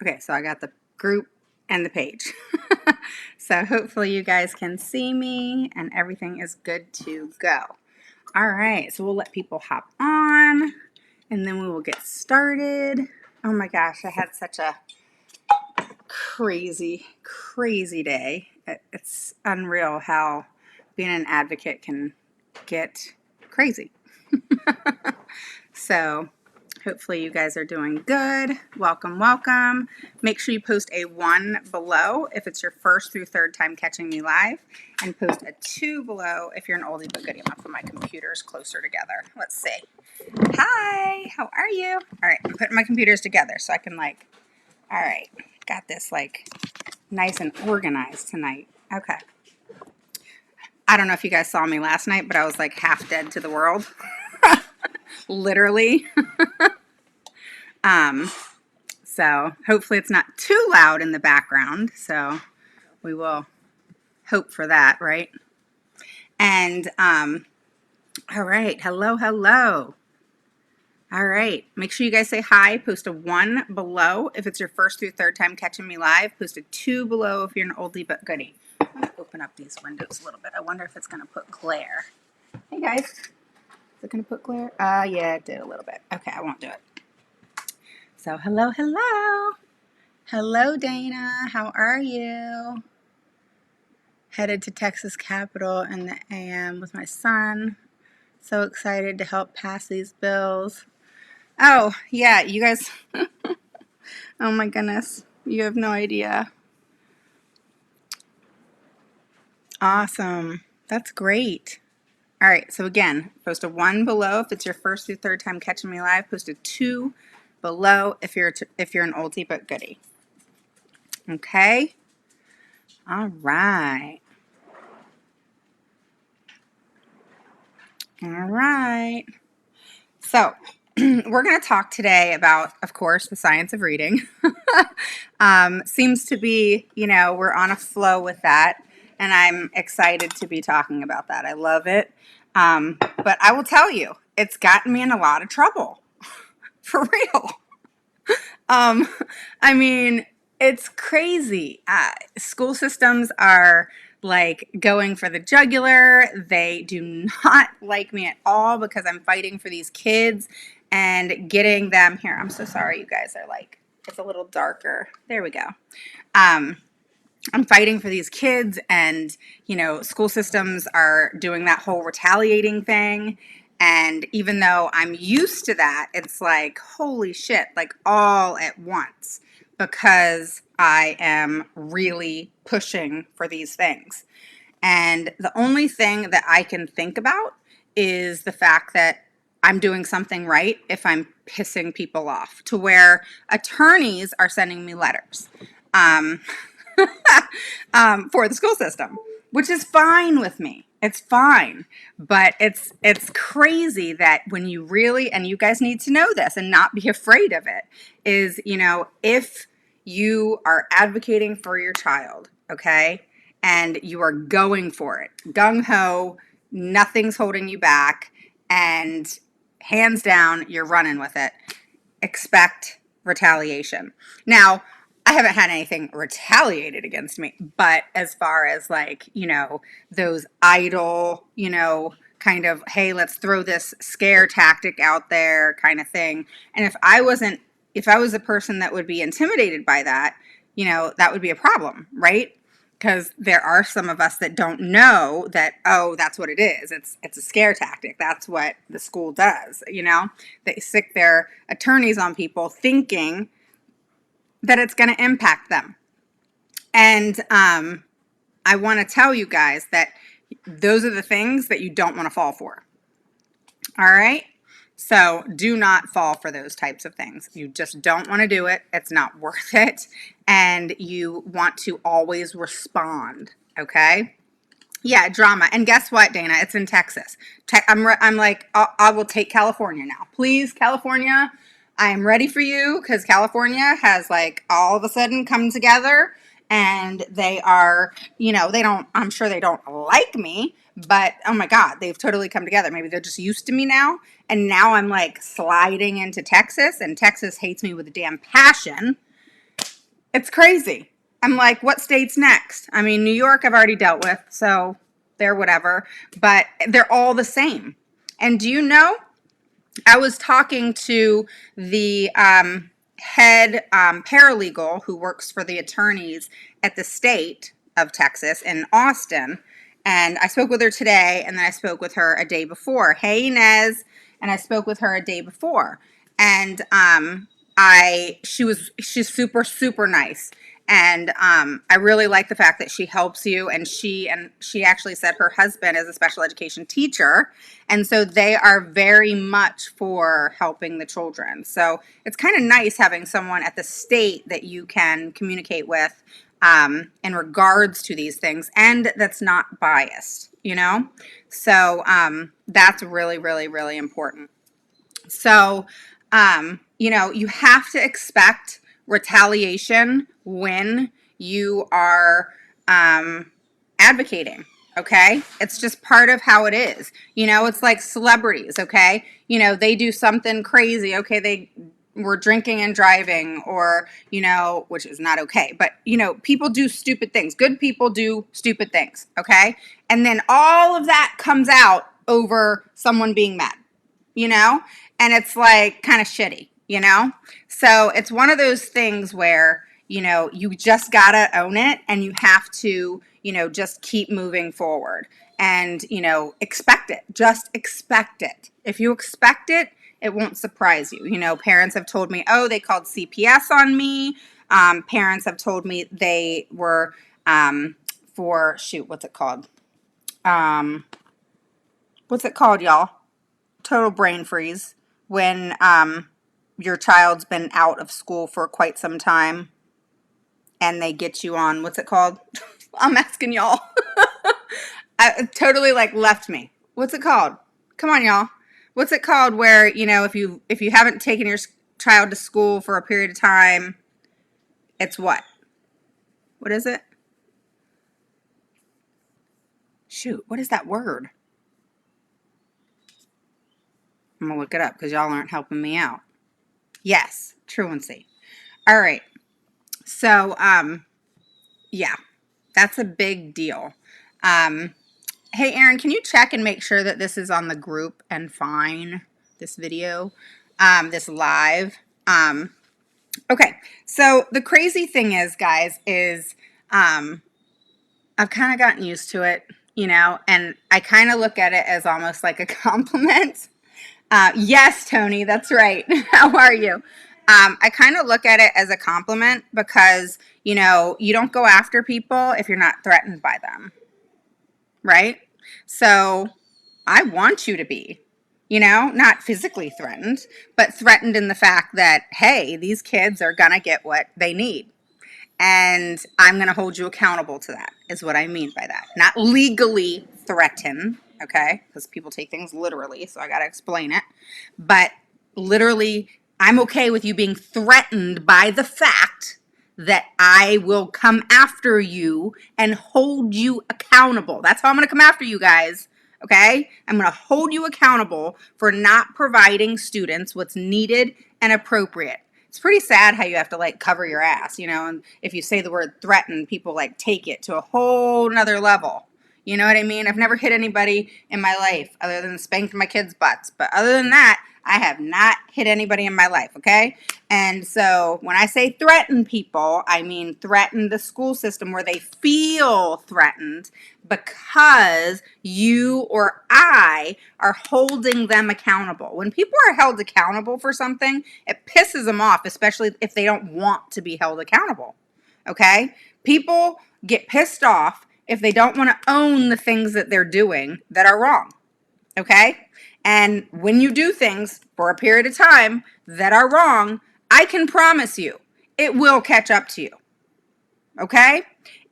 Okay, so I got the group and the page. So hopefully you guys can see me and everything is good to go. All right, so we'll let people hop on and then we will get started. Oh my gosh, I had such a crazy day. It's unreal how being an advocate can get crazy. So hopefully you guys are doing good. Welcome. Make sure you post a 1 below if it's your first through third time catching me live, and post a 2 below if you're an oldie but goodie. I'm gonna put my computers closer together. Let's see. Hi, how are you? All right, I'm putting my computers together so I can all right, got this nice and organized tonight. Okay. I don't know if you guys saw me last night, but I was half dead to the world. Literally. So hopefully it's not too loud in the background. So we will hope for that, right? And all right, hello. All right, make sure you guys say hi. Post a 1 below if it's your first through third time catching me live. Post a 2 below if you're an oldie but goodie. I'm gonna open up these windows a little bit. I wonder if it's gonna put glare. Hey guys, is it gonna put glare? Yeah, it did a little bit. Okay, I won't do it. So hello. Hello, Dana. How are you? Headed to Texas Capitol in the AM with my son. So excited to help pass these bills. Oh, yeah, you guys. Oh my goodness. You have no idea. Awesome. That's great. All right, so again, post a 1 below if it's your first through third time catching me live. Post a 2 below if you're an oldie but goodie. Okay? All right. So, we're going to talk today about, of course, the science of reading. Seems to be, we're on a flow with that, and I'm excited to be talking about that. I love it. But I will tell you, it's gotten me in a lot of trouble. For real. I mean, it's crazy. School systems are going for the jugular. They do not like me at all because I'm fighting for these kids and getting them here. I'm so sorry, you guys are it's a little darker. There we go. I'm fighting for these kids, and school systems are doing that whole retaliating thing. And even though I'm used to that, it's holy shit, all at once, because I am really pushing for these things. And the only thing that I can think about is the fact that I'm doing something right if I'm pissing people off, to where attorneys are sending me letters. For the school system, which is fine with me. It's fine. But it's crazy that when you really, and you guys need to know this and not be afraid of it, is, if you are advocating for your child, okay, and you are going for it, gung-ho, nothing's holding you back, and hands down, you're running with it, expect retaliation. Now, I haven't had anything retaliated against me, but as far as those idle, kind of, hey, let's throw this scare tactic out there kind of thing. And if I was a person that would be intimidated by that, that would be a problem, right? Because there are some of us that don't know that, oh, that's what it is. It's a scare tactic. That's what the school does, They stick their attorneys on people thinking that it's going to impact them. And I want to tell you guys that those are the things that you don't want to fall for. All right? So do not fall for those types of things. You just don't want to do it. It's not worth it. And you want to always respond. Okay? Yeah, drama. And guess what, Dana? It's in Texas. I will take California now. Please, California, I am ready for you, because California has all of a sudden come together, and they are, I'm sure they don't like me, but oh my God, they've totally come together. Maybe they're just used to me now. And now I'm sliding into Texas, and Texas hates me with a damn passion. It's crazy. I'm like, what state's next? I mean, New York I've already dealt with, so they're whatever, but they're all the same. And do you know, I was talking to the head paralegal who works for the attorneys at the state of Texas in Austin. And I spoke with her today, and then I spoke with her a day before. Hey, Inez. And I spoke with her a day before. And she's super, super nice. And I really like the fact that she helps you. And she actually said her husband is a special education teacher. And so they are very much for helping the children. So it's kind of nice having someone at the state that you can communicate with in regards to these things, and that's not biased, you know? So that's really, really, really important. So, you have to expect retaliation when you are advocating. Okay. It's just part of how it is. It's like celebrities. Okay. They do something crazy. Okay. They were drinking and driving, or, which is not okay. But, people do stupid things. Good people do stupid things. Okay. And then all of that comes out over someone being mad, and it's like kind of shitty, So it's one of those things where, you just gotta own it, and you have to, just keep moving forward and, expect it. Just expect it. If you expect it, it won't surprise you. Parents have told me, oh, they called CPS on me. Parents have told me they were what's it called? What's it called, y'all? Total brain freeze. When your child's been out of school for quite some time and they get you on, what's it called? I'm asking y'all. It totally left me. What's it called? Come on, y'all. What's it called where, if you haven't taken your child to school for a period of time, it's what? What is it? Shoot, what is that word? I'm going to look it up because y'all aren't helping me out. Yes, truancy. All right. So, yeah, that's a big deal. Hey, Aaron, can you check and make sure that this is on the group and fine, this video, this live? Okay, so the crazy thing is, guys, is I've kind of gotten used to it, and I kind of look at it as almost like a compliment. Yes, Tony, that's right. How are you? I kind of look at it as a compliment because, you don't go after people if you're not threatened by them, right? So I want you to be, not physically threatened, but threatened in the fact that, hey, these kids are going to get what they need. And I'm going to hold you accountable to that, is what I mean by that. Not legally threaten, okay? Because people take things literally, so I got to explain it. But literally, I'm okay with you being threatened by the fact that I will come after you and hold you accountable. That's how I'm going to come after you guys, okay? I'm going to hold you accountable for not providing students what's needed and appropriate. It's pretty sad how you have to cover your ass, and if you say the word threaten, people take it to a whole nother level. You know what I mean? I've never hit anybody in my life other than spanked my kids' butts. But other than that, I have not hit anybody in my life, okay? And so when I say threaten people, I mean threaten the school system where they feel threatened because you or I are holding them accountable. When people are held accountable for something, it pisses them off, especially if they don't want to be held accountable, okay? People get pissed off if they don't want to own the things that they're doing that are wrong, okay? And when you do things for a period of time that are wrong, I can promise you it will catch up to you, okay?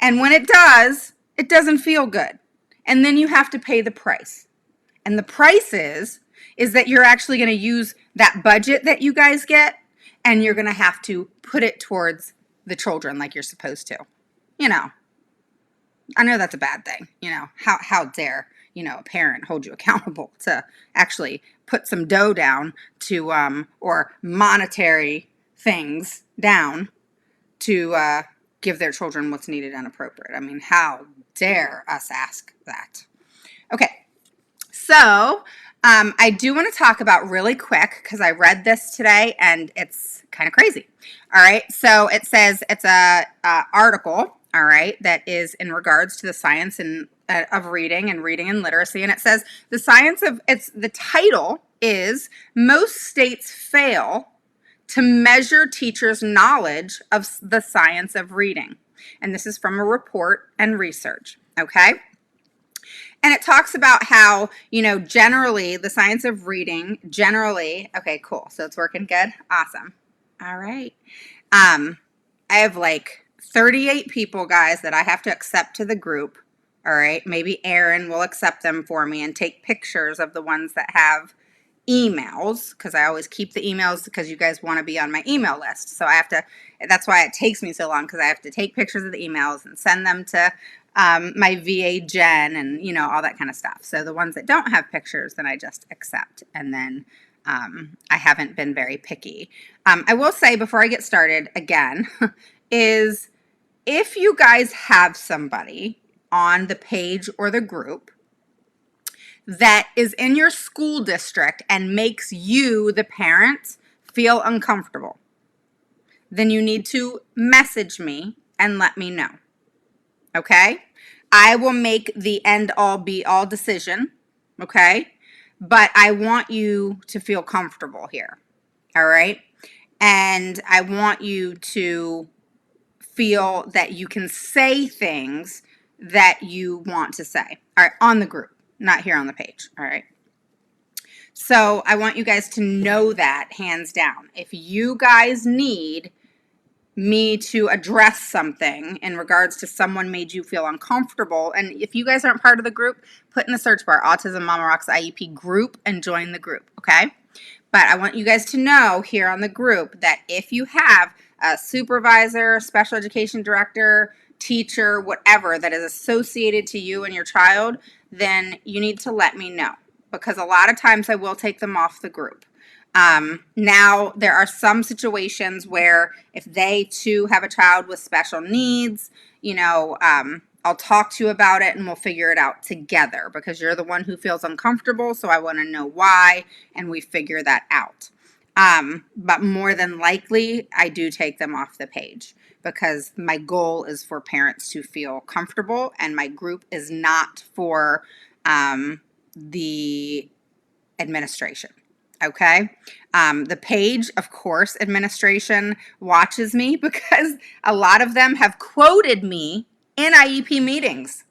And when it does, it doesn't feel good. And then you have to pay the price. And the price is that you're actually going to use that budget that you guys get, and you're going to have to put it towards the children like you're supposed to. I know that's a bad thing. How dare, a parent hold you accountable to actually put some dough down to, or monetary things down to give their children what's needed and appropriate. I mean, how dare us ask that? Okay, so I do want to talk about really quick, because I read this today and it's kind of crazy. All right, so it says it's a article, all right, that is in regards to the science of reading and literacy, and it says the title is "Most States Fail to Measure Teachers' Knowledge of the Science of Reading," and this is from a report and research. Okay. And it talks about how, generally the science of reading, okay, cool. So it's working good. Awesome. All right. I have like 38 people, guys, that I have to accept to the group. All right. Maybe Aaron will accept them for me and take pictures of the ones that have emails, because I always keep the emails because you guys want to be on my email list. So that's why it takes me so long, because I have to take pictures of the emails and send them to my VA Jen and, all that kind of stuff. So the ones that don't have pictures, then I just accept. And then I haven't been very picky. I will say before I get started again is if you guys have somebody on the page or the group that is in your school district and makes you, the parent, feel uncomfortable, then you need to message me and let me know. Okay? I will make the end all be all decision. Okay? But I want you to feel comfortable here. All right? And I want you to feel that you can say things that you want to say. All right, on the group, not here on the page. All right. So I want you guys to know that hands down. If you guys need me to address something in regards to someone made you feel uncomfortable, and if you guys aren't part of the group, put in the search bar Autism Mama Rocks IEP group and join the group, okay? But I want you guys to know here on the group that if you have a supervisor, special education director, teacher, whatever that is associated to you and your child, then you need to let me know, because a lot of times I will take them off the group. Now, there are some situations where if they too have a child with special needs, I'll talk to you about it and we'll figure it out together, because you're the one who feels uncomfortable. So I want to know why, and we figure that out. But more than likely, I do take them off the page, because my goal is for parents to feel comfortable, and my group is not for the administration. Okay. The page, of course, administration watches me, because a lot of them have quoted me in IEP meetings.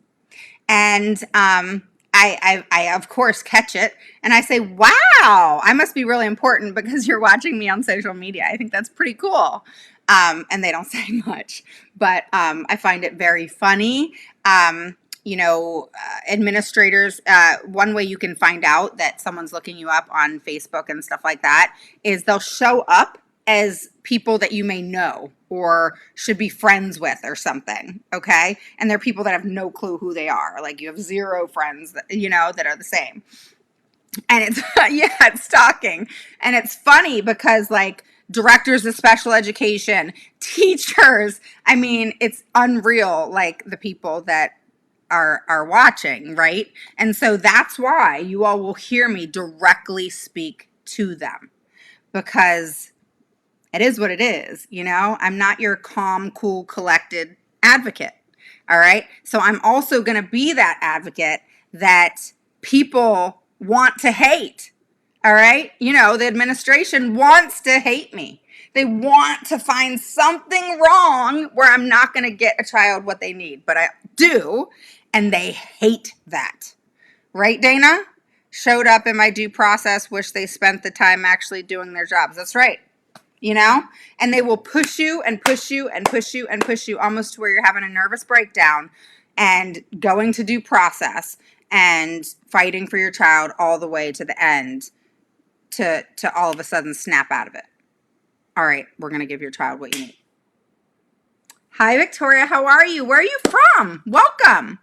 And I of course catch it and I say, wow, I must be really important because you're watching me on social media. I think that's pretty cool. And they don't say much, but I find it very funny. Administrators, one way you can find out that someone's looking you up on Facebook and stuff like that is they'll show up as people that you may know or should be friends with or something, okay? And they're people that have no clue who they are. Like you have zero friends that, that are the same. And it's, it's stalking. And it's funny because like directors of special education, teachers, I mean, it's unreal, like the people that are watching, right? And so that's why you all will hear me directly speak to them, because it is what it is, I'm not your calm, cool, collected advocate, all right? So I'm also going to be that advocate that people want to hate, all right? The administration wants to hate me. They want to find something wrong where I'm not going to get a child what they need, but I do, and they hate that. Right, Dana? Showed up in my due process, wish they spent the time actually doing their jobs. That's right. And they will push you and push you and push you and push you almost to where you're having a nervous breakdown and going to due process and fighting for your child all the way to the end to all of a sudden snap out of it. All right, we're going to give your child what you need. Hi, Victoria. How are you? Where are you from? Welcome.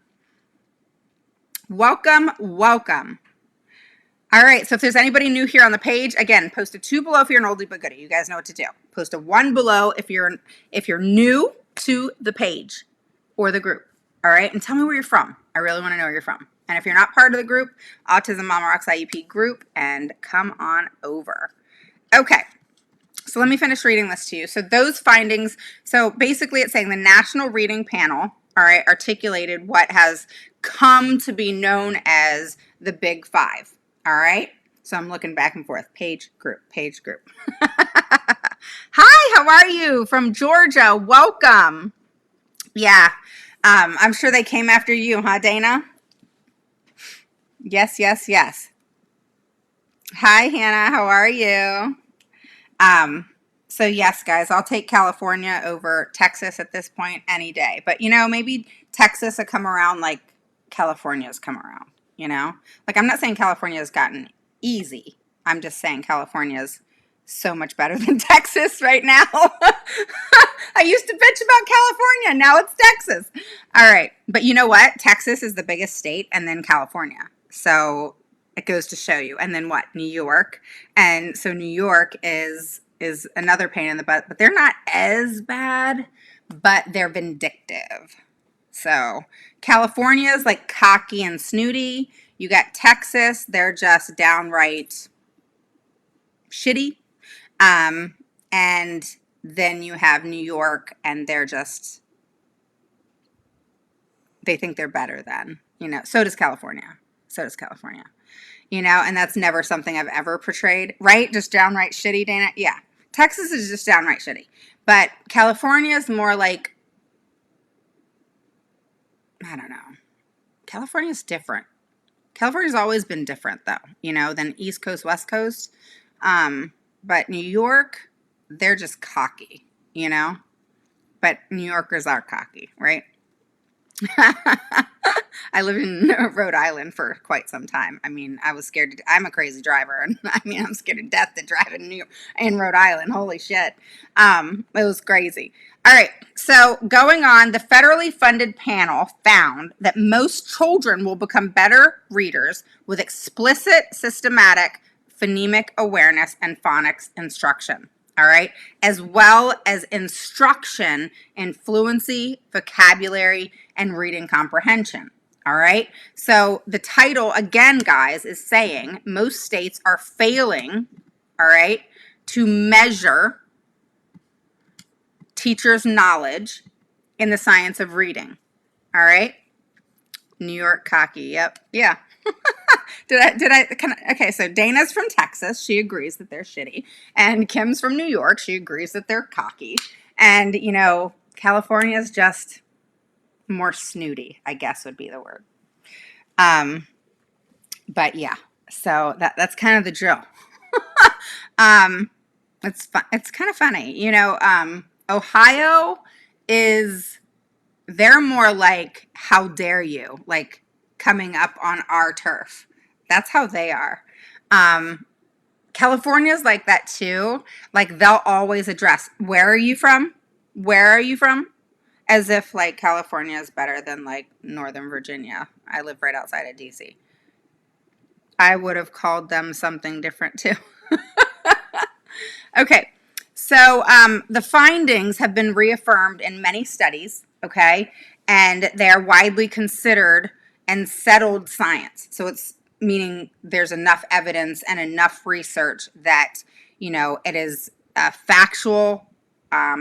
Welcome, welcome. All right, so if there's anybody new here on the page, again, post a 2 below if you're an oldie but goodie. You guys know what to do. Post a 1 below if you're new to the page or the group. All right, and tell me where you're from. I really want to know where you're from. And if you're not part of the group, Autism Mama Rocks IEP group, and come on over. Okay, so let me finish reading this to you. So those findings, so basically it's saying the National Reading Panel, all right, articulated what has come to be known as the Big Five. All right, so I'm looking back and forth. Page, group, page, group. Hi, how are you? From Georgia, welcome. Yeah, I'm sure they came after you, huh, Dana? Yes, yes, yes. Hi, Hannah, how are you? So yes, guys, I'll take California over Texas at this point any day. But, maybe Texas will come around like California's come around, Like, I'm not saying California has gotten easy. I'm just saying California's so much better than Texas right now. I used to bitch about California. Now it's Texas. All right. But you know what? Texas is the biggest state and then California. So it goes to show you. And then what? New York. And so New York is another pain in the butt, but they're not as bad, but they're vindictive. So California is like cocky and snooty. You got Texas, they're just downright shitty. And then you have New York, and they think they're better than, so does California. And that's never something I've ever portrayed, right? Just downright shitty, Dana. Yeah. Texas is just downright shitty. But California is more like, I don't know. California's different. California's always been different, though, than East Coast, West Coast. But New York, they're just cocky, But New Yorkers are cocky, right? I lived in Rhode Island for quite some time. I mean, I was scared. I'm a crazy driver, and I'm scared to death to drive in Rhode Island. Holy shit. It was crazy. All right. So going on, the federally funded panel found that most children will become better readers with explicit, systematic phonemic awareness and phonics instruction. All right, as well as instruction in fluency, vocabulary, and reading comprehension. All right, so the title, again, guys, is saying most states are failing, all right, to measure teachers' knowledge in the science of reading. All right, New York cocky, yep, yeah. Okay, so Dana's from Texas. She agrees that they're shitty. And Kim's from New York. She agrees that they're cocky. And, California's just more snooty, I guess would be the word. But yeah, so that's kind of the drill. It's fun. It's kind of funny. Ohio they're more like, how dare you? Like, coming up on our turf. That's how they are. California's like that too. Like, they'll always address, where are you from? Where are you from? As if like California is better than like Northern Virginia. I live right outside of DC. I would have called them something different too. Okay. So the findings have been reaffirmed in many studies, okay? And they're widely considered and settled science. So it's meaning there's enough evidence and enough research that, it is a factual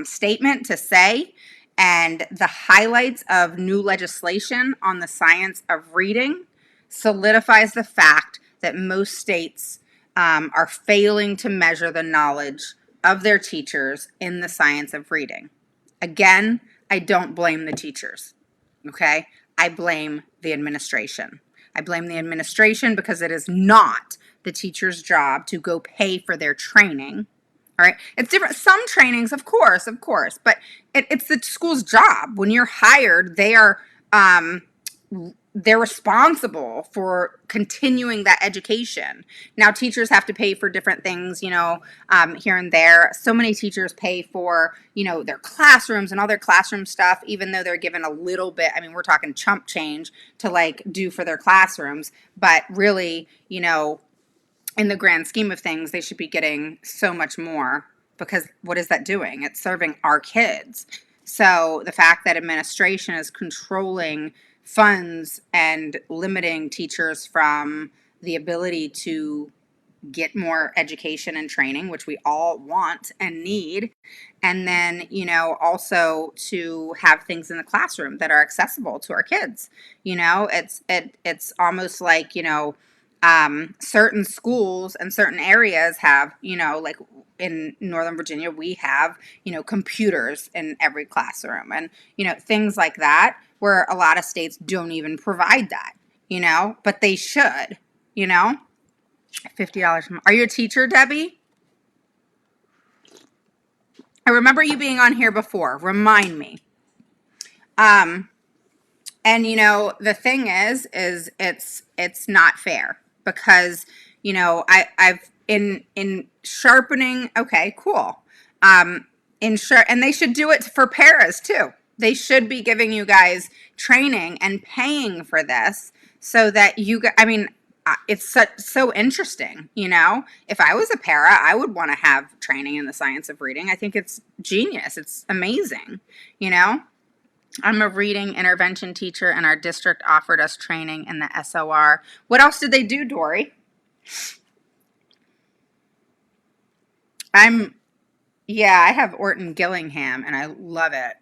statement to say. And the highlights of new legislation on the science of reading solidifies the fact that most states are failing to measure the knowledge of their teachers in the science of reading. Again, I don't blame the teachers, okay? I blame the administration. I blame the administration because it is not the teacher's job to go pay for their training. All right. It's different. Some trainings, of course, but it's the school's job. When you're hired, they're responsible for continuing that education. Now, teachers have to pay for different things, here and there. So many teachers pay for, their classrooms and all their classroom stuff, even though they're given a little bit. I mean, we're talking chump change to like do for their classrooms. But really, in the grand scheme of things, they should be getting so much more, because what is that doing? It's serving our kids. So the fact that administration is controlling funds and limiting teachers from the ability to get more education and training, which we all want and need. And then, also to have things in the classroom that are accessible to our kids. It's almost like, certain schools and certain areas have, like in Northern Virginia, we have, computers in every classroom and, things like that, where a lot of states don't even provide that, but they should, $50. Are you a teacher, Debbie? I remember you being on here before. Remind me. And the thing is it's not fair, because I've in sharpening. Okay, cool. And they should do it for paras too. They should be giving you guys training and paying for this, so that it's so interesting. If I was a para, I would want to have training in the science of reading. I think it's genius. It's amazing. I'm a reading intervention teacher, and our district offered us training in the SOR. What else did they do, Dory? I have Orton Gillingham, and I love it.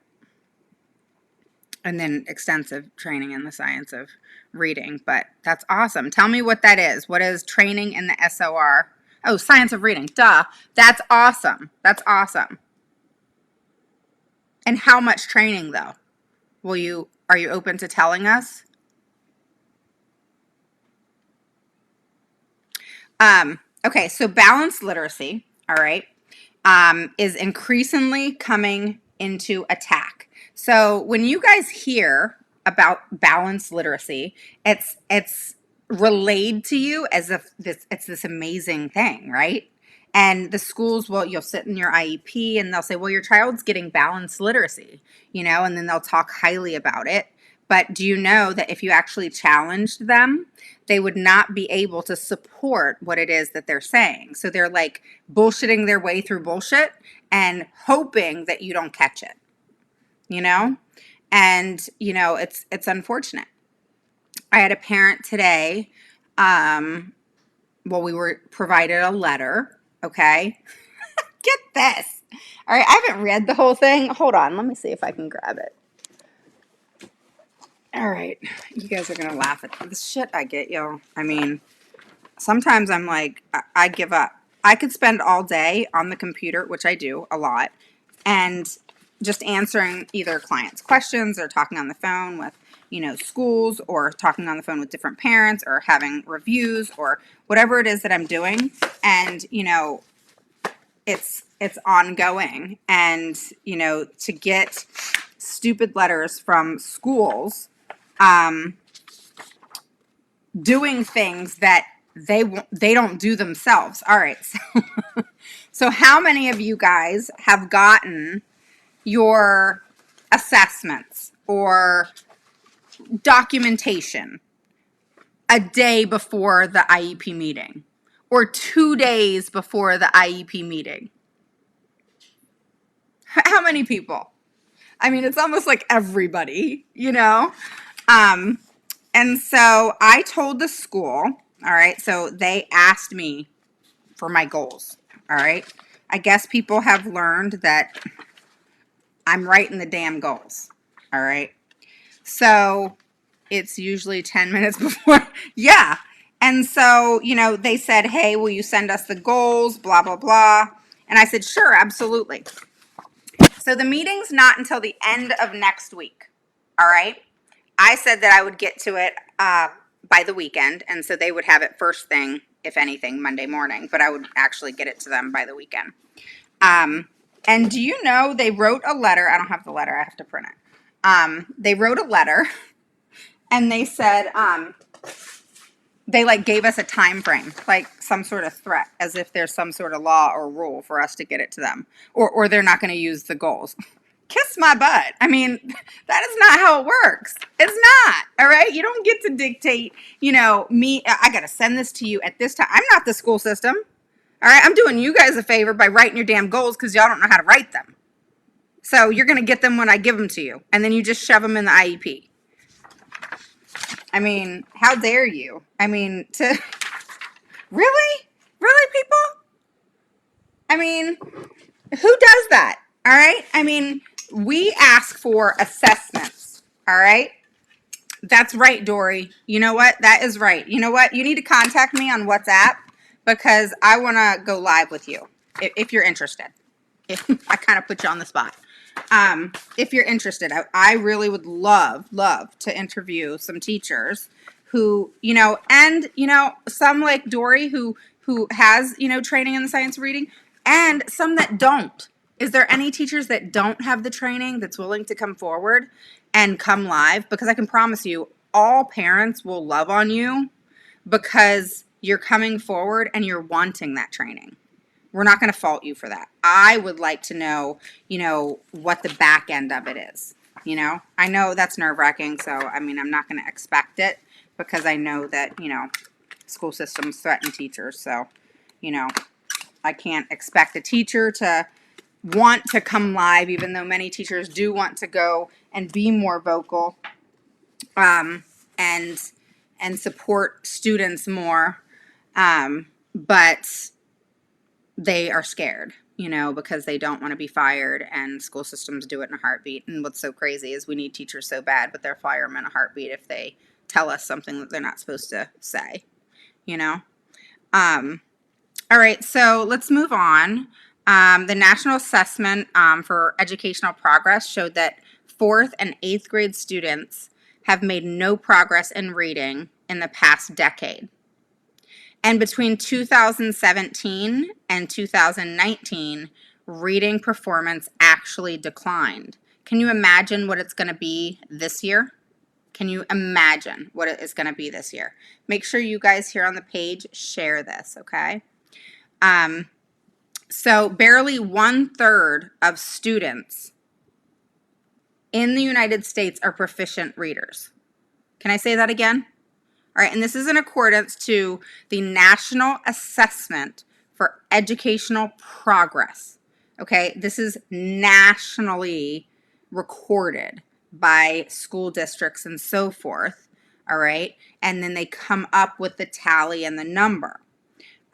And then extensive training in the science of reading, but that's awesome. Tell me what that is. What is training in the SOR? Oh, science of reading. Duh. That's awesome. That's awesome. And how much training, though? Are you open to telling us? Okay, so balanced literacy, all right, is increasingly coming into attack. So when you guys hear about balanced literacy, it's relayed to you as if it's this amazing thing, right? And the schools you'll sit in your IEP and they'll say, well, your child's getting balanced literacy, and then they'll talk highly about it. But do you know that if you actually challenged them, they would not be able to support what it is that they're saying? So they're like bullshitting their way through bullshit and hoping that you don't catch it, And, it's unfortunate. I had a parent today, we were provided a letter, okay? Get this. All right, I haven't read the whole thing. Hold on, let me see if I can grab it. All right, you guys are going to laugh at the shit I get, y'all. Sometimes I'm like, I give up. I could spend all day on the computer, which I do a lot, and just answering either clients' questions or talking on the phone with, schools, or talking on the phone with different parents, or having reviews, or whatever it is that I'm doing. And, it's ongoing. And, to get stupid letters from schools doing things that they don't do themselves. All right. So how many of you guys have gotten your assessments or documentation a day before the IEP meeting, or 2 days before the IEP meeting? How many people? It's almost like everybody, And so I told the school, all right, so they asked me for my goals, all right. I guess people have learned that I'm writing the damn goals, all right. So it's usually 10 minutes before, yeah. And so, they said, hey, will you send us the goals, blah, blah, blah. And I said, sure, absolutely. So the meeting's not until the end of next week, all right. I said that I would get to it by the weekend, and so they would have it first thing, if anything, Monday morning, but I would actually get it to them by the weekend. And do you know, they wrote a letter. I don't have the letter. I have to print it. They wrote a letter, and they said they gave us a time frame, like some sort of threat, as if there's some sort of law or rule for us to get it to them, or they're not going to use the goals. kiss my butt. I mean, that is not how it works. It's not. All right. You don't get to dictate, me. I got to send this to you at this time. I'm not the school system. All right. I'm doing you guys a favor by writing your damn goals because y'all don't know how to write them. So you're going to get them when I give them to you. And then you just shove them in the IEP. I mean, how dare you? I mean, really? Really, people? I mean, who does that? All right. I mean, we ask for assessments. All right. That's right, Dory. You know what? That is right. You know what? You need to contact me on WhatsApp because I want to go live with you if you're interested. I kind of put you on the spot. If you're interested, I really would love to interview some teachers who, some like Dory who has, training in the science of reading and some that don't. Is there any teachers that don't have the training that's willing to come forward and come live? Because I can promise you, all parents will love on you because you're coming forward and you're wanting that training. We're not going to fault you for that. I would like to know, what the back end of it is. I know that's nerve-wracking, so, I mean, I'm not going to expect it because I know that, school systems threaten teachers. So, I can't expect a teacher to want to come live, even though many teachers do want to go and be more vocal and support students more. But they are scared, because they don't want to be fired, and school systems do it in a heartbeat. And what's so crazy is we need teachers so bad, but they'll fire them in a heartbeat if they tell us something that they're not supposed to say, All right, so let's move on. The National Assessment for Educational Progress showed that 4th and 8th grade students have made no progress in reading in the past decade. And between 2017 and 2019, reading performance actually declined. Can you imagine what it's going to be this year? Can you imagine what it is going to be this year? Make sure you guys here on the page share this, okay? So barely 1/3 of students in the United States are proficient readers. Can I say that again? All right, and this is in accordance to the National Assessment for Educational Progress. Okay, this is nationally recorded by school districts and so forth. All right, and then they come up with the tally and the number.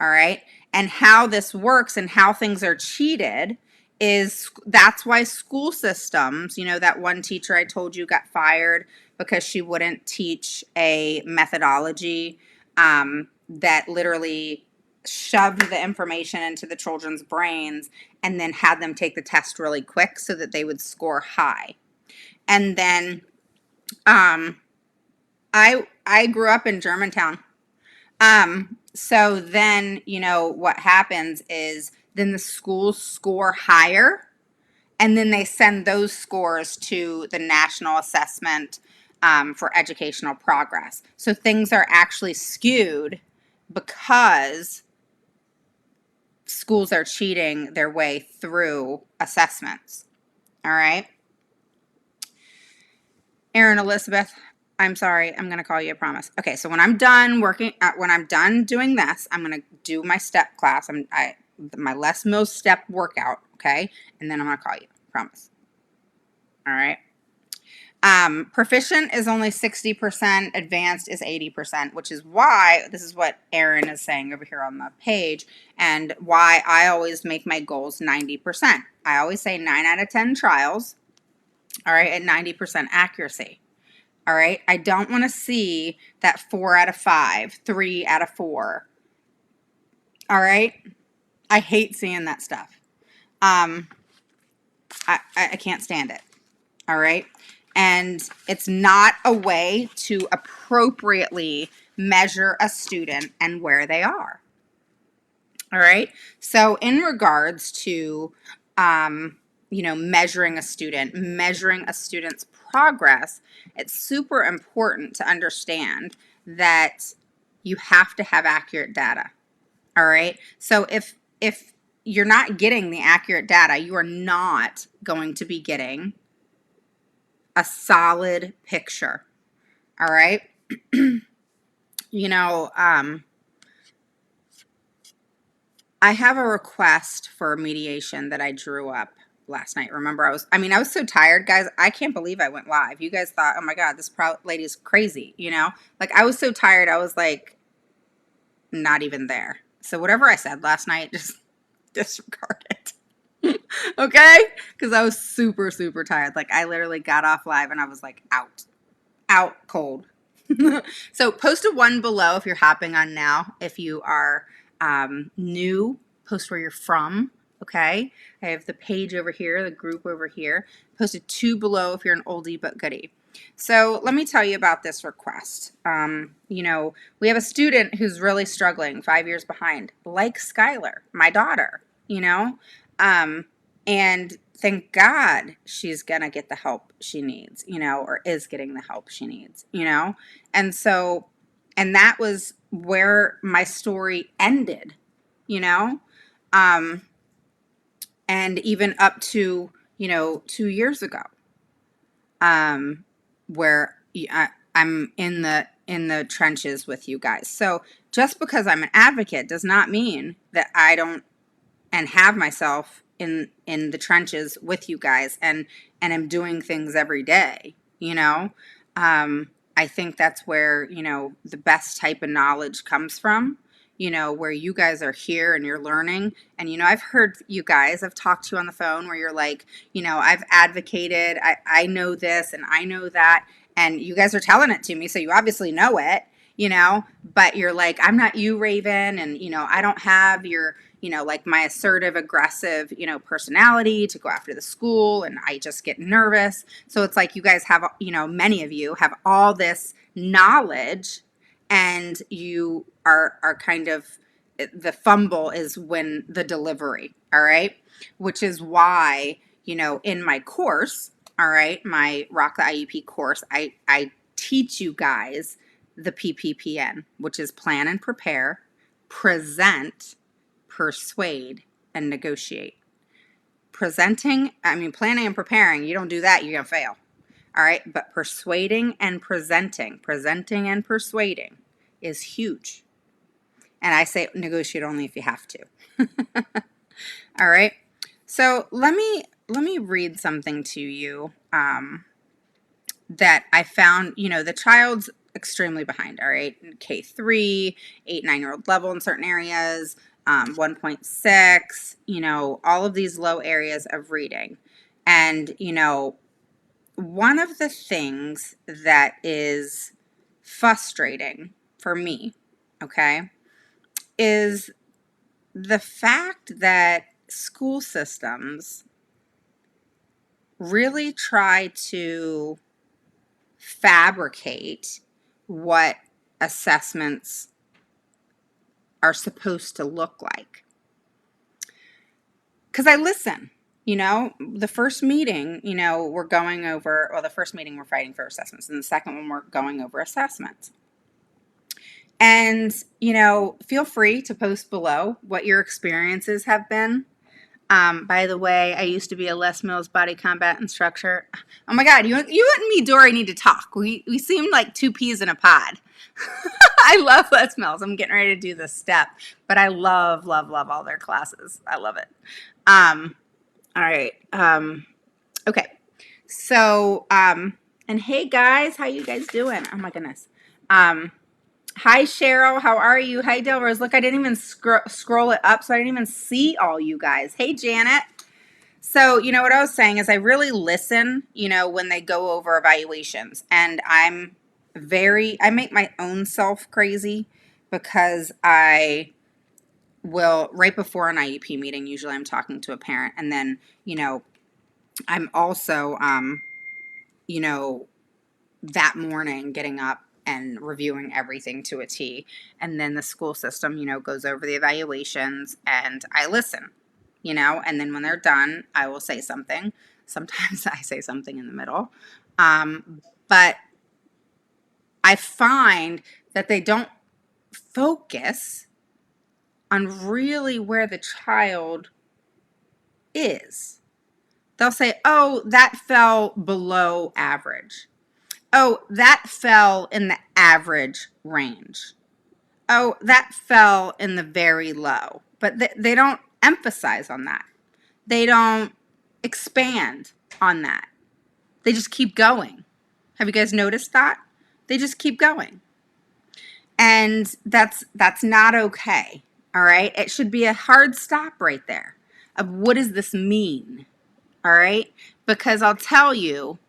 All right, and how this works and how things are cheated is that's why school systems, that one teacher I told you got fired because she wouldn't teach a methodology that literally shoved the information into the children's brains and then had them take the test really quick so that they would score high. And then I grew up in Germantown. So then, what happens is then the schools score higher, and then they send those scores to the National Assessment for Educational Progress. So things are actually skewed because schools are cheating their way through assessments. All right. Erin Elizabeth, I'm sorry, I'm going to call you, I promise. Okay, so when I'm done doing this, I'm going to do my step class. My Les Mills step workout, okay? And then I'm going to call you, promise. All right. Proficient is only 60%, advanced is 80%, which is why, this is what Erin is saying over here on the page, and why I always make my goals 90%. I always say 9 out of 10 trials, all right, at 90% accuracy. All right, I don't want to see that 4 out of 5, 3 out of 4. All right, I hate seeing that stuff. I can't stand it. All right, and it's not a way to appropriately measure a student and where they are. All right, so in regards to measuring a student's progress, it's super important to understand that you have to have accurate data. All right. So if you're not getting the accurate data. You are not going to be getting a solid picture. All right. You know, I have a request for mediation that I drew up last night. Remember, I was so tired, guys. I can't believe I went live. You guys thought, oh my God, this lady's crazy, you know? Like, I was so tired, I was like, not even there. So whatever I said last night, just disregard it. Okay? Because I was super, super tired. Like, I literally got off live and I was like, out cold. So post a 1 below if you're hopping on now. If you are new, post where you're from. Okay. I have the page over here, the group over here. Post a 2 below if you're an oldie but goodie. So let me tell you about this request. You know, we have a student who's really struggling, 5 years behind, like Skylar, my daughter, you know, and thank God she's going to get the help she needs, you know, or is getting the help she needs, you know? And so, and that was where my story ended, you know? And even up to, you know, 2 years ago, where I'm in the trenches with you guys. So just because I'm an advocate does not mean that I don't and have myself in the trenches with you guys and am doing things every day, you know. I think that's where, you know, the best type of knowledge comes from, you know, where you guys are here and you're learning. And, you know, I've heard you guys, I've talked to you on the phone where you're like, you know, I've advocated, I know this and I know that, and you guys are telling it to me, so you obviously know it, you know, but you're like, I'm not you, Raven, and, you know, I don't have your, you know, like my assertive, aggressive, you know, personality to go after the school, and I just get nervous. So it's like you guys have, you know, many of you have all this knowledge, and you are kind of, the fumble is when the delivery, all right? Which is why, you know, in my course, all right, my Rock the IEP course, I teach you guys the PPPN, which is plan and prepare, present, persuade, and negotiate. Planning and preparing, you don't do that, you're going to fail. All right. But persuading and presenting and persuading is huge. And I say negotiate only if you have to. All right. So let me read something to you that I found. You know, the child's extremely behind. All right. K3, 8-9-year-old level in certain areas, 1.6, you know, all of these low areas of reading. And, you know, one of the things that is frustrating for me, okay, is the fact that school systems really try to fabricate what assessments are supposed to look like. Because I listen, you know, the first meeting, you know, we're going over, well, the first meeting we're fighting for assessments, and the second one we're going over assessments. And, you know, feel free to post below what your experiences have been. By the way, I used to be a Les Mills body combat instructor. Oh my God, you and me, Dory, need to talk. We seem like two peas in a pod. I love Les Mills. I'm getting ready to do this step, but I love, love, love all their classes. I love it. All right. Okay. So, and hey guys, how you guys doing? Oh my goodness. Hi Cheryl, how are you? Hi Delrose. Look, I didn't even scroll it up, so I didn't even see all you guys. Hey Janet. So, you know what I was saying is I really listen, you know, when they go over evaluations, and I make my own self crazy because I will, right before an IEP meeting, usually I'm talking to a parent, and then, you know, I'm also, you know, that morning getting up and reviewing everything to a T. And then the school system, you know, goes over the evaluations and I listen, you know, and then when they're done, I will say something. Sometimes I say something in the middle. But I find that they don't focus on really where the child is. They'll say, oh, that fell below average. Oh, that fell in the average range. Oh, that fell in the very low. But they don't emphasize on that. They don't expand on that. They just keep going. Have you guys noticed that? They just keep going. And that's not okay. All right? It should be a hard stop right there of what does this mean? All right? Because I'll tell you,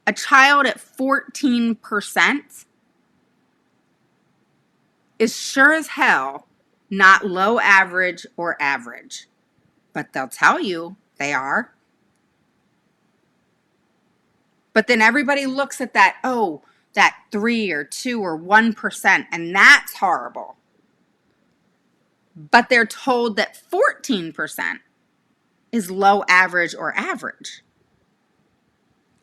a child at 14% is sure as hell not low average or average. But they'll tell you they are. But then everybody looks at that, oh, that 3 or 2 or 1%, and that's horrible. But they're told that 14% is low average or average.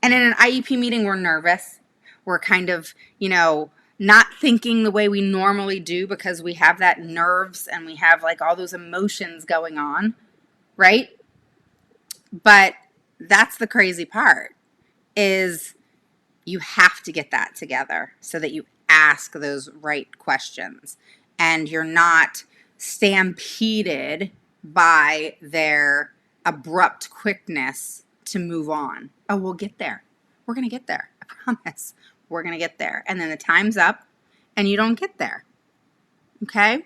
And in an IEP meeting, we're nervous. We're kind of, not thinking the way we normally do because we have that nerves and we have like all those emotions going on, right? But that's the crazy part is you have to get that together so that you ask those right questions and you're not stampeded by their abrupt quickness to move on. Oh, we'll get there. We're going to get there. I promise. We're going to get there. And then the time's up and you don't get there. Okay?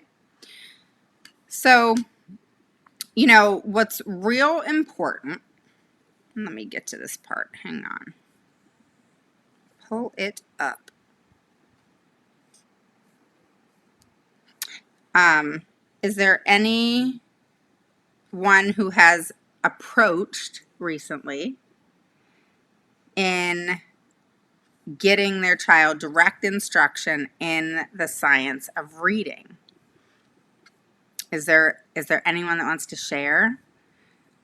So, what's real important, let me get to this part. Hang on. Pull it up. Is there anyone who has approached recently in getting their child direct instruction in the science of reading? Is there anyone that wants to share?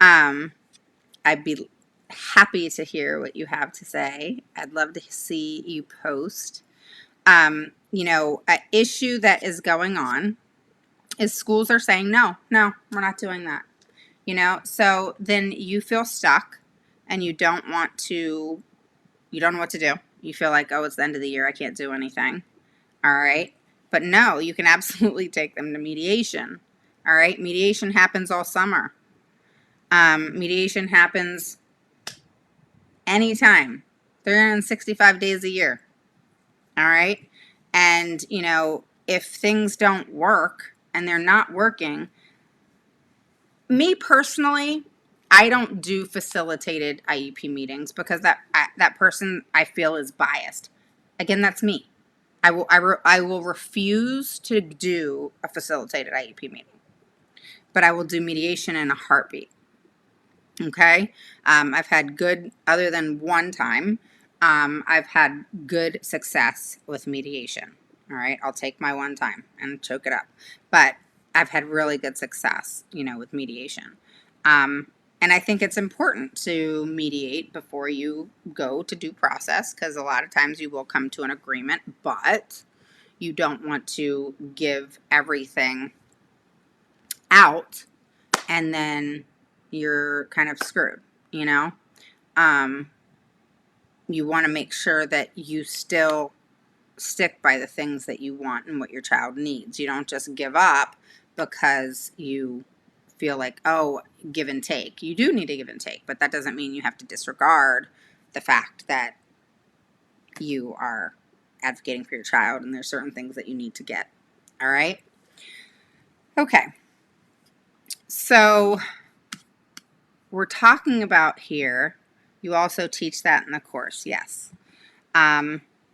I'd be happy to hear what you have to say. I'd love to see you post. An issue that is going on is schools are saying, no, we're not doing that. So then you feel stuck and you don't know what to do. You feel like, oh, it's the end of the year. I can't do anything. All right. But no, you can absolutely take them to mediation. All right. Mediation happens all summer. Mediation happens anytime, 365 days a year. All right. And, if things don't work and they're not working, me personally, I don't do facilitated IEP meetings because that person I feel is biased. Again, that's me. I will refuse to do a facilitated IEP meeting, but I will do mediation in a heartbeat. Okay, I've had good, other than one time, I've had good success with mediation. All right, I'll take my one time and choke it up, but I've had really good success, with mediation. And I think it's important to mediate before you go to due process because a lot of times you will come to an agreement, but you don't want to give everything out and then you're kind of screwed, You want to make sure that you still stick by the things that you want and what your child needs. You don't just give up because you feel like, oh, give and take. You do need to give and take, but that doesn't mean you have to disregard the fact that you are advocating for your child and there's certain things that you need to get. All right? Okay. So we're talking about here, you also teach that in the course, yes.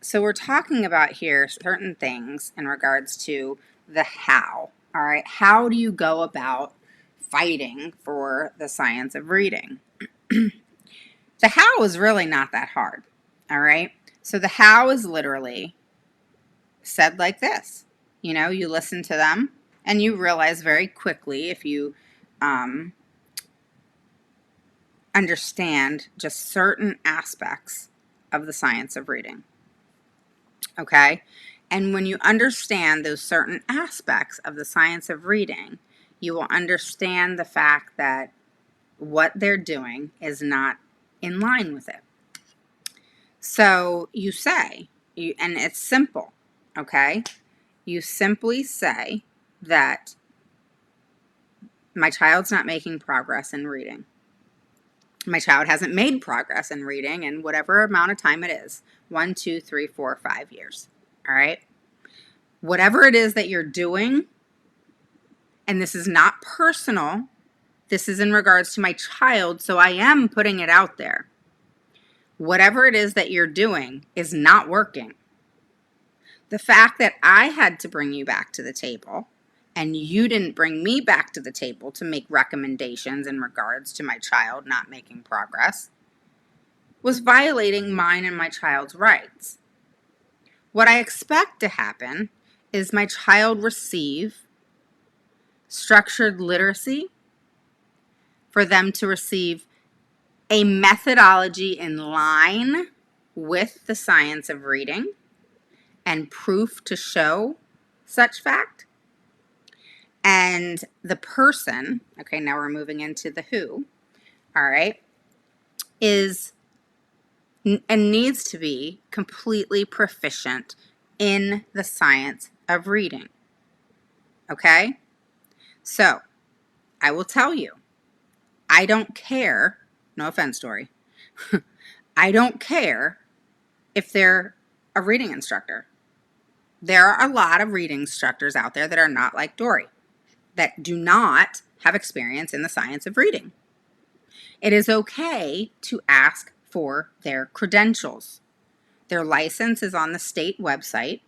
So we're talking about here certain things in regards to the how. All right, how do you go about fighting for the science of reading? The how is really not that hard. All right, so the how is literally said like this. You listen to them and you realize very quickly if you understand just certain aspects of the science of reading. Okay? And when you understand those certain aspects of the science of reading, you will understand the fact that what they're doing is not in line with it. So you say, and it's simple, okay? You simply say that my child's not making progress in reading. My child hasn't made progress in reading in whatever amount of time it is, 1, 2, 3, 4, 5 years, all right? Whatever it is that you're doing, and this is not personal, this is in regards to my child, so I am putting it out there. Whatever it is that you're doing is not working. The fact that I had to bring you back to the table and you didn't bring me back to the table to make recommendations in regards to my child not making progress was violating mine and my child's rights. What I expect to happen is my child receive structured literacy, for them to receive a methodology in line with the science of reading and proof to show such fact. And the person, okay, now we're moving into the who, all right, is and needs to be completely proficient in the science of reading. Okay? So, I will tell you, I don't care, no offense, Dory, I don't care if they're a reading instructor. There are a lot of reading instructors out there that are not like Dory, that do not have experience in the science of reading. It is okay to ask for their credentials. Their license is on the state website,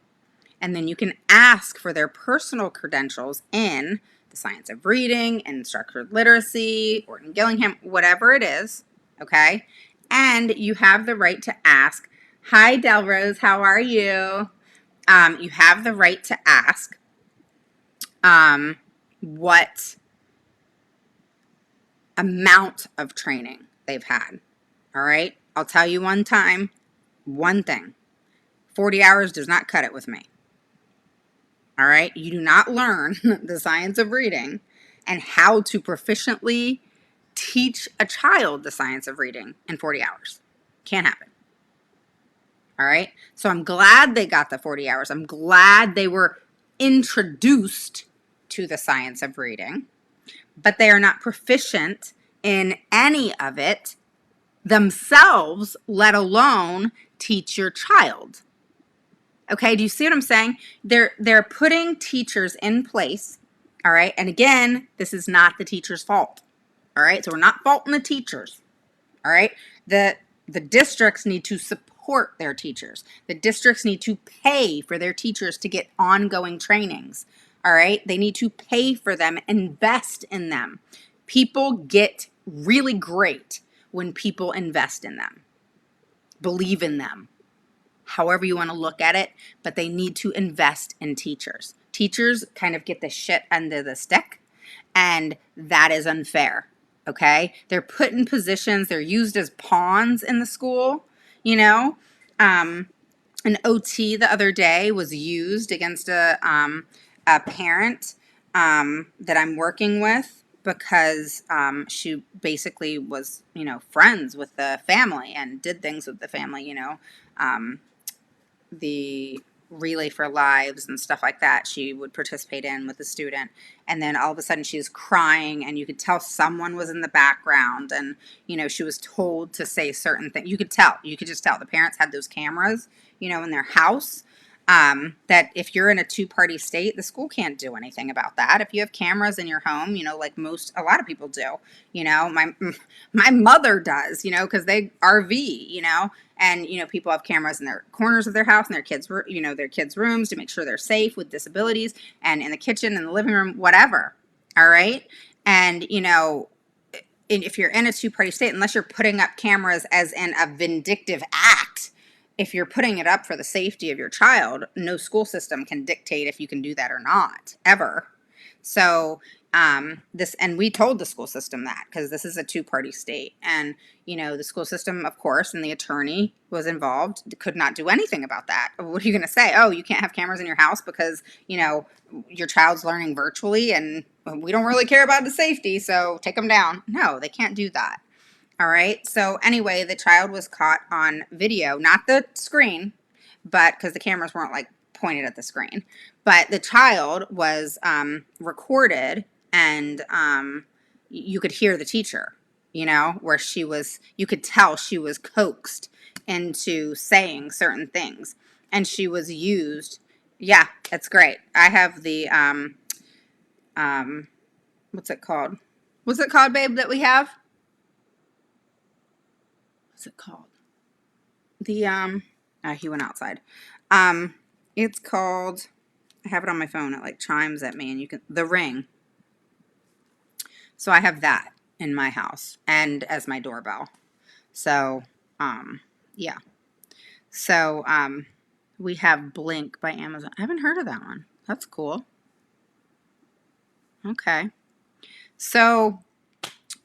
and then you can ask for their personal credentials in the science of reading and structured literacy, or in Gillingham, whatever it is, okay? And you have the right to ask, hi, Delrose, how are you? You have the right to ask what amount of training they've had, all right? I'll tell you one thing, 40 hours does not cut it with me, all right? You do not learn the science of reading and how to proficiently teach a child the science of reading in 40 hours. Can't happen. All right? So I'm glad they got the 40 hours. I'm glad they were introduced to the science of reading, but they are not proficient in any of it themselves, let alone teach your child. Okay, do you see what I'm saying? They're putting teachers in place, all right? And again, this is not the teacher's fault, all right? So we're not faulting the teachers, all right? The districts need to support their teachers. The districts need to pay for their teachers to get ongoing trainings, all right? They need to pay for them, invest in them. People get really great when people invest in them, believe in them, however you want to look at it, but they need to invest in teachers. Teachers kind of get the shit under the stick, and that is unfair, okay? They're put in positions, they're used as pawns in the school, you know? An OT the other day was used against a parent that I'm working with because she basically was, you know, friends with the family and did things with the family, you know, the Relay for Lives and stuff like that she would participate in with the student, and then all of a sudden she was crying and you could tell someone was in the background, and you know, she was told to say certain things. You could just tell the parents had those cameras, you know, in their house, that if you're in a two-party state, the school can't do anything about that. If you have cameras in your home, you know, like a lot of people do, you know, my mother does, you know, because they RV, you know, and, you know, people have cameras in their corners of their house and their kids, you know, their kids' rooms to make sure they're safe with disabilities, and in the kitchen, in the living room, whatever. All right. And, you know, if you're in a two-party state, unless you're putting up cameras as in a vindictive act, if you're putting it up for the safety of your child, no school system can dictate if you can do that or not, ever. So and we told the school system that, because this is a two-party state, and you know, the school system, of course, and the attorney was involved, could not do anything about that. What are you going to say? Oh, you can't have cameras in your house because, you know, your child's learning virtually and we don't really care about the safety, so take them down. No, they can't do that. All right. So anyway, the child was caught on video, not the screen, but because the cameras weren't like pointed at the screen, but the child was recorded, and you could hear the teacher, where you could tell she was coaxed into saying certain things, and she was used. Yeah, it's great. I have the what's it called? What's it called, babe, that we have? What's it called? The he went outside. It's called, I have it on my phone. It like chimes at me, and the Ring. So I have that in my house and as my doorbell. So yeah. So we have Blink by Amazon. I haven't heard of that one. That's cool. Okay. So,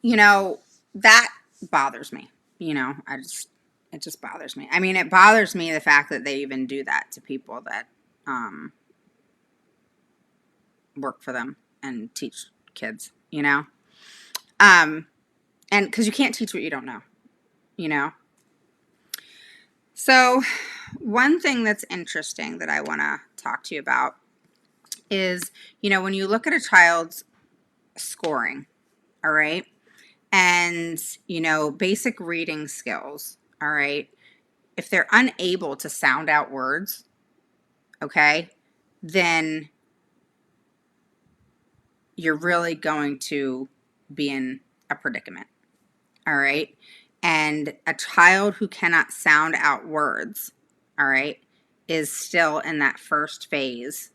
that bothers me. It just bothers me. I mean, it bothers me the fact that they even do that to people that work for them and teach kids, and because you can't teach what you don't know. So one thing that's interesting that I want to talk to you about is, when you look at a child's scoring, all right, and, basic reading skills, all right, if they're unable to sound out words, okay, then you're really going to be in a predicament, all right? And a child who cannot sound out words, all right, is still in that first phase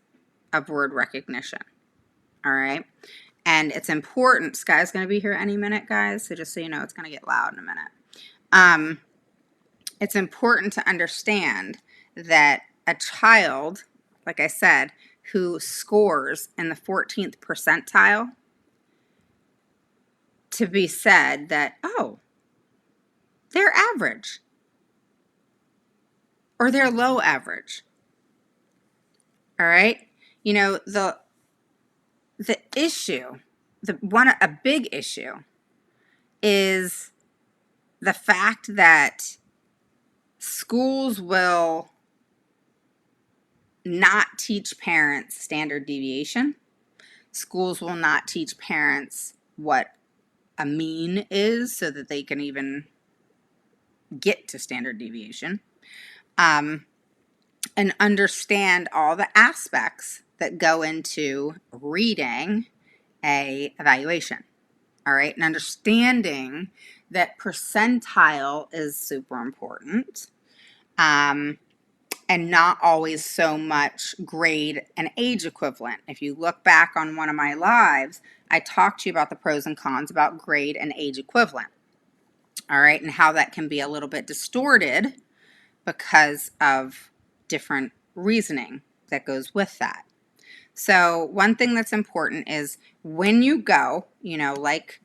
of word recognition, all right? And it's important. Sky's going to be here any minute, guys, so just so you know, it's going to get loud in a minute. It's important to understand that a child, like I said, who scores in the 14th percentile, to be said that, oh, they're average or they're low average. All right? The issue, a big issue is the fact that schools will not teach parents standard deviation. Schools will not teach parents what a mean is so that they can even get to standard deviation, and understand all the aspects that go into reading a evaluation. All right, and understanding that percentile is super important, and not always so much grade and age equivalent. If you look back on one of my lives, I talked to you about the pros and cons about grade and age equivalent. All right, and how that can be a little bit distorted because of different reasoning that goes with that. So one thing that's important is when you go, like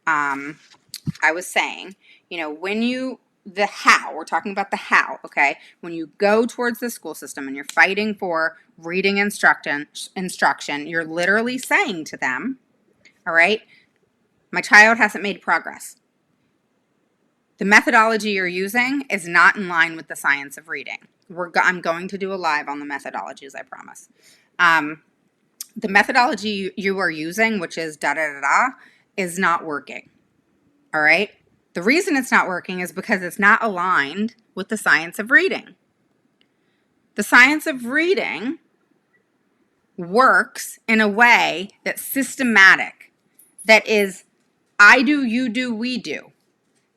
I was saying, the how, we're talking about the how, okay? When you go towards the school system and you're fighting for reading instruction, you're literally saying to them, all right, my child hasn't made progress. The methodology you're using is not in line with the science of reading. I'm going to do a live on the methodologies, I promise. The methodology you are using, which is is not working. All right? The reason it's not working is because it's not aligned with the science of reading. The science of reading works in a way that's systematic, that is I do, you do, we do.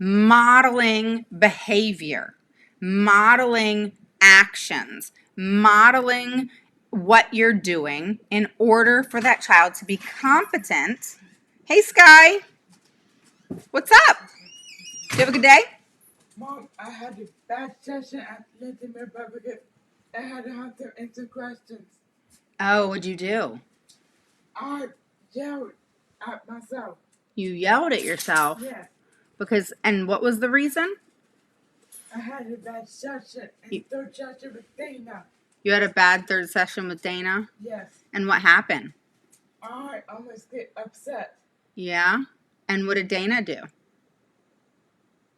Modeling behavior, modeling actions, modeling what you're doing in order for that child to be competent. Hey, Sky, what's up? Did you have a good day? Mom, I had a bad session at Lindenberg because I had to have to answer questions. Oh, what'd you do? I yelled at myself. You yelled at yourself? Yeah. And what was the reason? I had a bad session in third session with Dana. You had a bad third session with Dana? Yes. And what happened? I almost get upset Yeah? And what did Dana do?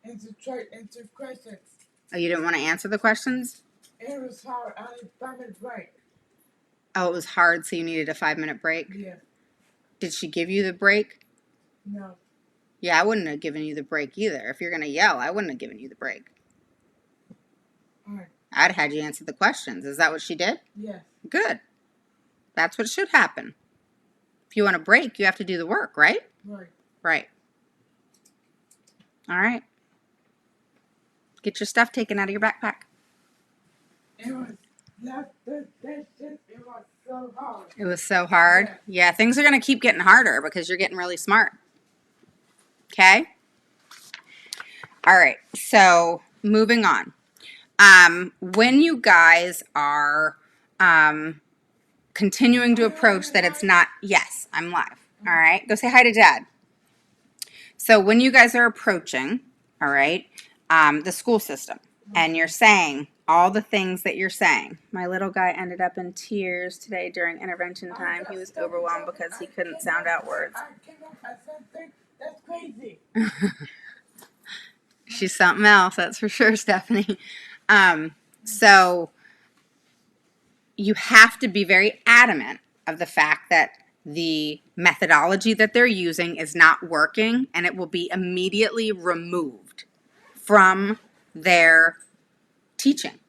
and to try to answer questions. Oh, you didn't want to answer the questions? It was hard. I need 5 minutes break. Oh, it was hard, so you needed a 5-minute break? Yeah. Did she give you the break? No. Yeah, I wouldn't have given you the break either. If you're going to yell, I wouldn't have given you the break. Alright. I'd had you answer the questions. Is that what she did? Yes. Good. That's what should happen. If you want a break, you have to do the work, right? Right. Right. All right. Get your stuff taken out of your backpack. It was it was so hard. It was so hard. Yeah, things are going to keep getting harder because you're getting really smart. Okay? All right. So, moving on. When you guys are continuing to approach that it's not, yes, I'm live. All right. Go say hi to Dad. So, when you guys are approaching, all right, the school system, and you're saying all the things that you're saying. My little guy ended up in tears today during intervention time. He was overwhelmed because he couldn't sound out words. I came up with something that's crazy. She's something else, that's for sure, Stephanie. So you have to be very adamant of the fact that the methodology that they're using is not working, and it will be immediately removed from their teaching,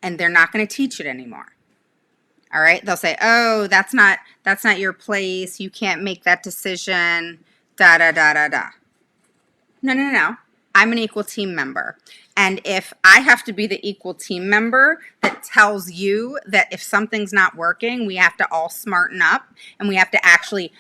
and they're not going to teach it anymore. All right, they'll say, oh, that's not your place, you can't make that decision, da da da da da. No, I'm an equal team member, and if I have to be the equal team member that tells you that if something's not working, we have to all smarten up and we have to actually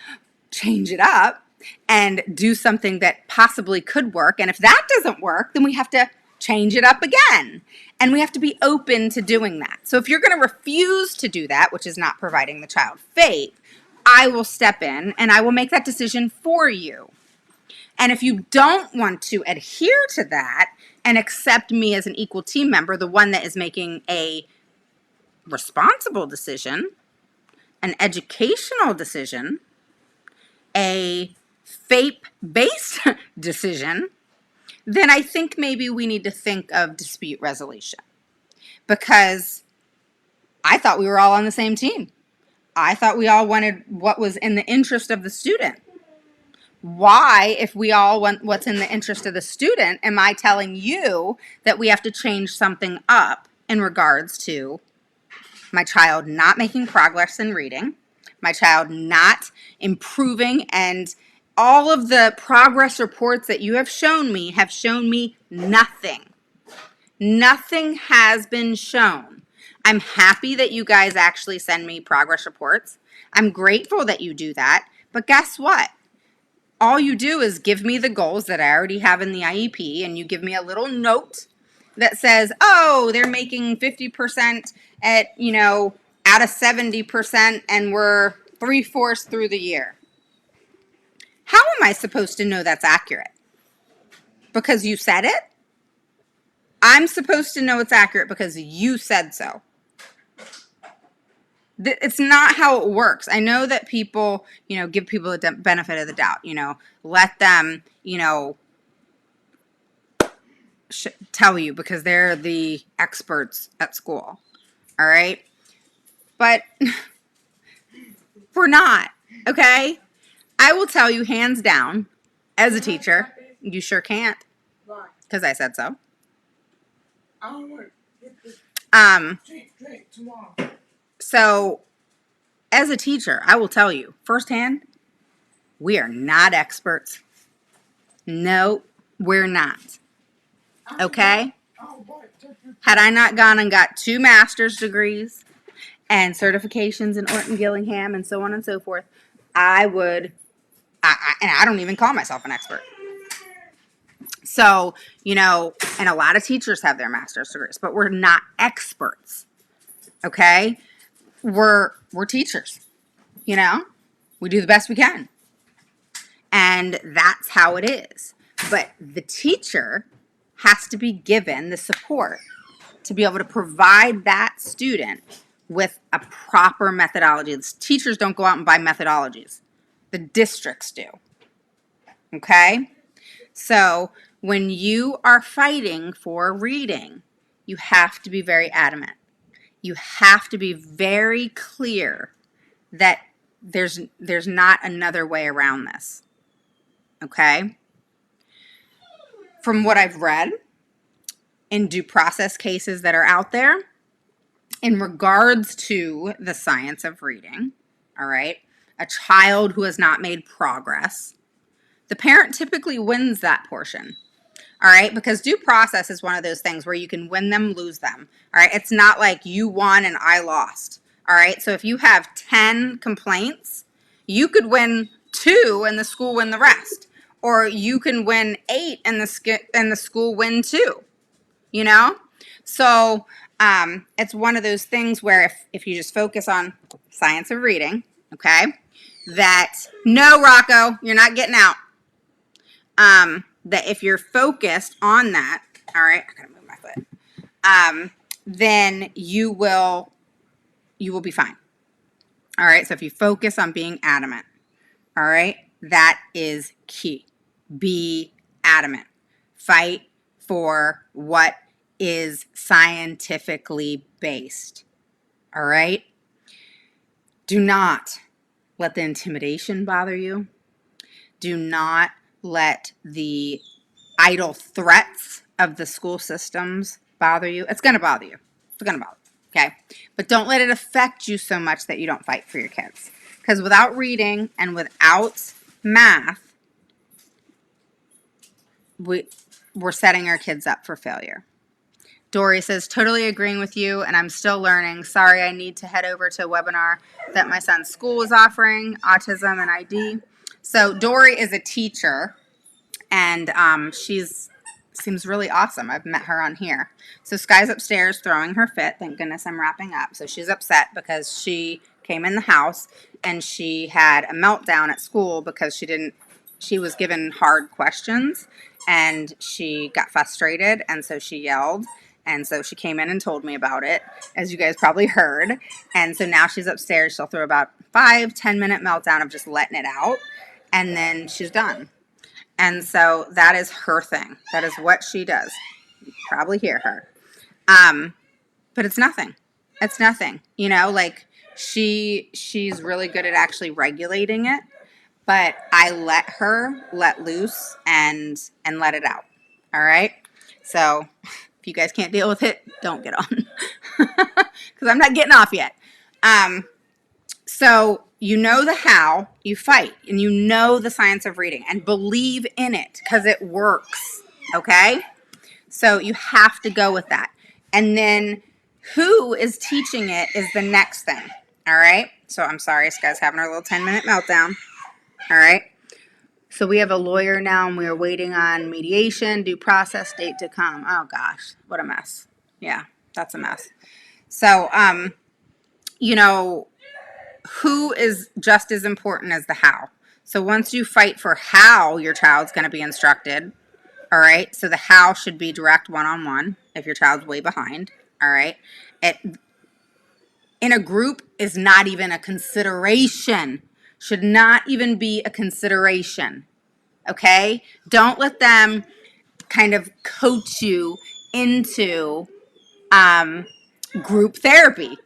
change it up and do something that possibly could work, and if that doesn't work, then we have to change it up again. And we have to be open to doing that. So if you're going to refuse to do that, which is not providing the child faith, I will step in and I will make that decision for you. And if you don't want to adhere to that and accept me as an equal team member, the one that is making a responsible decision, an educational decision, a faith-based decision, then I think maybe we need to think of dispute resolution, because I thought we were all on the same team. I thought we all wanted what was in the interest of the student. Why, if we all want what's in the interest of the student, am I telling you that we have to change something up in regards to my child not making progress in reading, my child not improving, and all of the progress reports that you have shown me nothing. Nothing has been shown. I'm happy that you guys actually send me progress reports. I'm grateful that you do that. But guess what? All you do is give me the goals that I already have in the IEP, and you give me a little note that says, oh, they're making 50% at, out of 70%, and we're 3/4 through the year. How am I supposed to know that's accurate? Because you said it? I'm supposed to know it's accurate because you said so. It's not how it works. I know that people, give people the benefit of the doubt, let them, tell you because they're the experts at school. All right. But we're not. Okay. I will tell you hands down, as a teacher, you sure can't. Why? Because I said so. I don't want to get this drink tomorrow. So, as a teacher, I will tell you firsthand, we are not experts. No, we're not. Okay? Had I not gone and got 2 master's degrees and certifications in Orton Gillingham and so on and so forth, I would, and I don't even call myself an expert. So, and a lot of teachers have their master's degrees, but we're not experts. Okay? We're teachers. We do the best we can. And that's how it is. But the teacher has to be given the support to be able to provide that student with a proper methodology. The teachers don't go out and buy methodologies. The districts do. Okay? So when you are fighting for reading, you have to be very adamant. You have to be very clear that there's not another way around this. Okay? From what I've read in due process cases that are out there, in regards to the science of reading, all right, a child who has not made progress, the parent typically wins that portion. All right, because due process is one of those things where you can win them, lose them. All right, it's not like you won and I lost. All right, so if you have 10 complaints, you could win 2 and the school win the rest. Or you can win 8 and the school win 2. You know? So it's one of those things where if you just focus on science of reading, okay, that, no, Rocco, you're not getting out. That if you're focused on that, all right, I gotta move my foot, then you will be fine. All right, so if you focus on being adamant, all right, that is key. Be adamant. Fight for what is scientifically based. All right? Do not let the intimidation bother you. Do not let the idle threats of the school systems bother you. It's going to bother you. It's going to bother you. Okay? But don't let it affect you so much that you don't fight for your kids. Because without reading and without math, we're setting our kids up for failure. Dory says, totally agreeing with you, and I'm still learning. Sorry, I need to head over to a webinar that my son's school is offering, Autism and ID. So Dory is a teacher, and she's seems really awesome. I've met her on here. So Sky's upstairs throwing her fit. Thank goodness I'm wrapping up. So she's upset because she came in the house and she had a meltdown at school because she was given hard questions and she got frustrated, and so she yelled. And so she came in and told me about it, as you guys probably heard. And so now she's upstairs. She'll throw about 5-10 minute meltdown of just letting it out, and then she's done. And so that is her thing. That is what she does. You probably hear her. But it's nothing. It's nothing. You know, like she's really good at actually regulating it. But I let her let loose and let it out. All right? So if you guys can't deal with it, don't get on. Because I'm not getting off yet. So you know the how, you fight, and you know the science of reading, and believe in it because it works, okay? So you have to go with that. And then who is teaching it is the next thing, all right? So I'm sorry, this guy's having our little 10-minute meltdown, all right? So we have a lawyer now, and we are waiting on mediation, due process date to come. Oh, gosh, what a mess. Yeah, that's a mess. So, you know, who is just as important as the how. So once you fight for how your child's going to be instructed, all right, so the how should be direct one-on-one if your child's way behind, all right. In a group is not even a consideration, should not even be a consideration, okay? Don't let them kind of coach you into group therapy.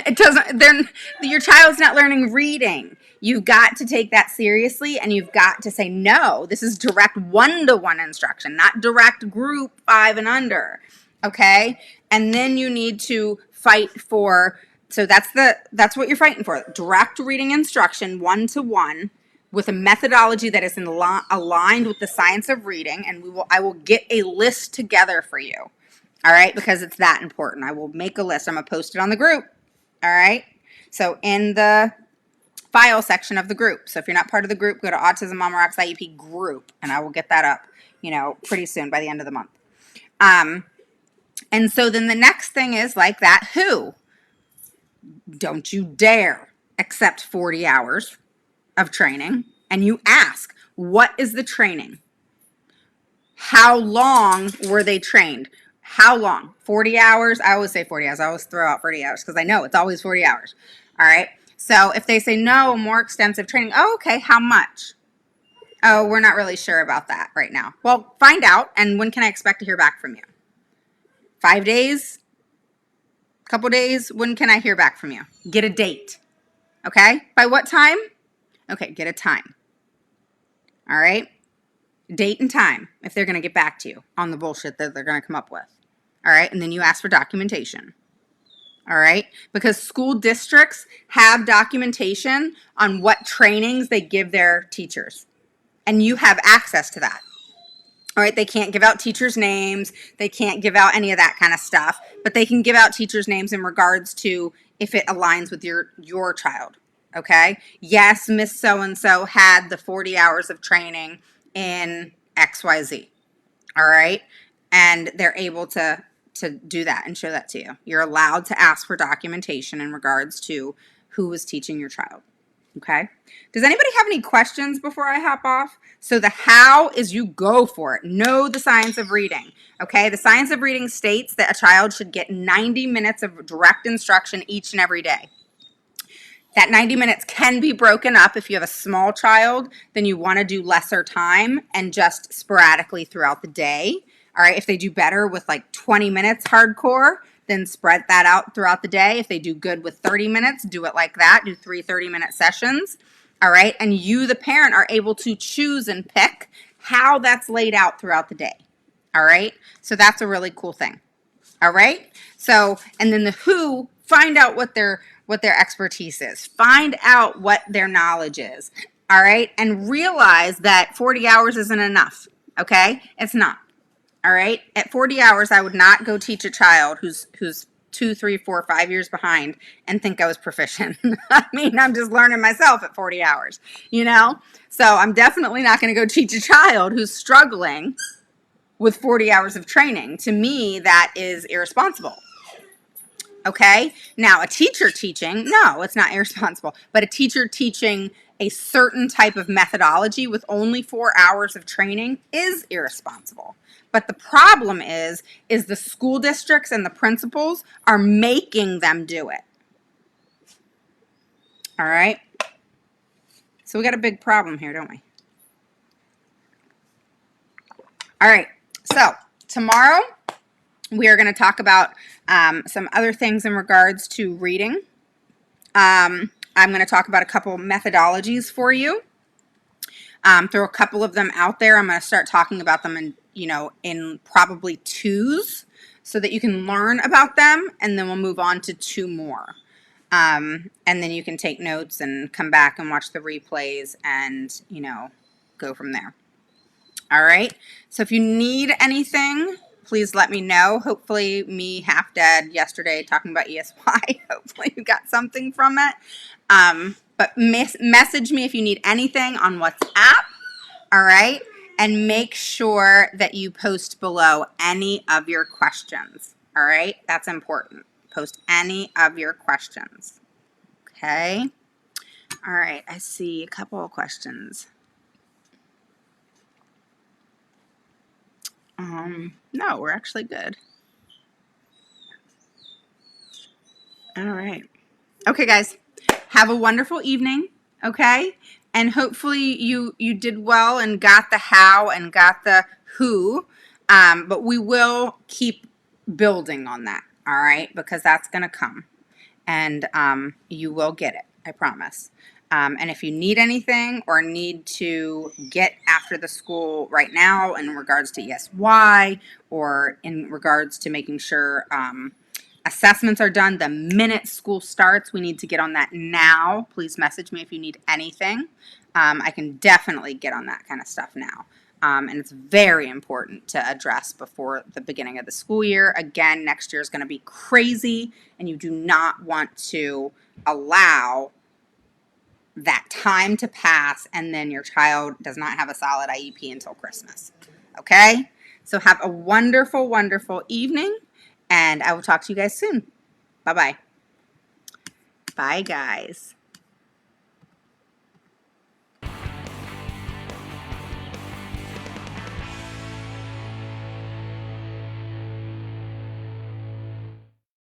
It doesn't, then your child's not learning reading. You've got to take that seriously, and you've got to say, no, this is direct one-to-one instruction, not direct group 5 and under. Okay? And then you need to fight for, so that's what you're fighting for. Direct reading instruction, one-to-one, with a methodology that is aligned with the science of reading, and I will get a list together for you. All right, because it's that important. I will make a list. I'm going to post it on the group. All right, so in the file section of the group. So if you're not part of the group, go to Autism Mama Rocks IEP group, and I will get that up, pretty soon by the end of the month. And so then the next thing is like that who. Don't you dare accept 40 hours of training, and you ask, what is the training? How long were they trained? How long? 40 hours? I always say 40 hours. I always throw out 40 hours because I know it's always 40 hours. All right. So if they say no, more extensive training, oh, okay, how much? Oh, we're not really sure about that right now. Well, find out. And when can I expect to hear back from you? 5 days? Couple days? When can I hear back from you? Get a date. Okay. By what time? Okay, get a time. All right. Date and time if they're going to get back to you on the bullshit that they're going to come up with. All right. And then you ask for documentation. All right. Because school districts have documentation on what trainings they give their teachers. And you have access to that. All right. They can't give out teachers' names. They can't give out any of that kind of stuff. But they can give out teachers' names in regards to if it aligns with your child. Okay. Yes, Miss So-and-so had the 40 hours of training in XYZ. All right. And they're able to do that and show that to you. You're allowed to ask for documentation in regards to who was teaching your child. Okay. Does anybody have any questions before I hop off? So the how is you go for it. Know the science of reading. Okay. The science of reading states that a child should get 90 minutes of direct instruction each and every day. That 90 minutes can be broken up. If you have a small child, then you want to do lesser time and just sporadically throughout the day. All right. If they do better with like 20 minutes hardcore, then spread that out throughout the day. If they do good with 30 minutes, do it like that. Do 3 30-minute sessions. All right. And you, the parent, are able to choose and pick how that's laid out throughout the day. All right. So that's a really cool thing. All right. So, and then the who, find out what their expertise is. Find out what their knowledge is. All right. And realize that 40 hours isn't enough. Okay. It's not. All right. At 40 hours, I would not go teach a child who's 2, 3, 4, 5 years behind and think I was proficient. I mean, I'm just learning myself at 40 hours, you know? So I'm definitely not going to go teach a child who's struggling with 40 hours of training. To me, that is irresponsible. Okay. Now, a teacher teaching, no, it's not irresponsible, but a teacher teaching a certain type of methodology with only 4 hours of training is irresponsible. But the problem is the school districts and the principals are making them do it. All right. So we got a big problem here, don't we? All right. So tomorrow we are going to talk about some other things in regards to reading. I'm going to talk about a couple methodologies for you. Throw a couple of them out there. I'm going to start talking about them in probably twos so that you can learn about them, and then we'll move on to 2 more. And then you can take notes and come back and watch the replays and, go from there. All right. So if you need anything, please let me know. Hopefully me half dead yesterday talking about ESY. Hopefully you got something from it. But message me if you need anything on WhatsApp. All right. And make sure that you post below any of your questions. All right. That's important. Post any of your questions. Okay. All right. I see a couple of questions. No, we're actually good. All right. Okay, guys, have a wonderful evening. Okay. And hopefully you did well and got the how and got the who. But we will keep building on that. All right. Because that's going to come and, you will get it. I promise. And if you need anything or need to get after the school right now in regards to ESY or in regards to making sure assessments are done the minute school starts, we need to get on that now. Please message me if you need anything. I can definitely get on that kind of stuff now. And it's very important to address before the beginning of the school year. Again, next year is going to be crazy, and you do not want to allow that time to pass and then your child does not have a solid IEP until Christmas. Okay? So have a wonderful, wonderful evening, and I will talk to you guys soon. Bye-bye. Bye, guys.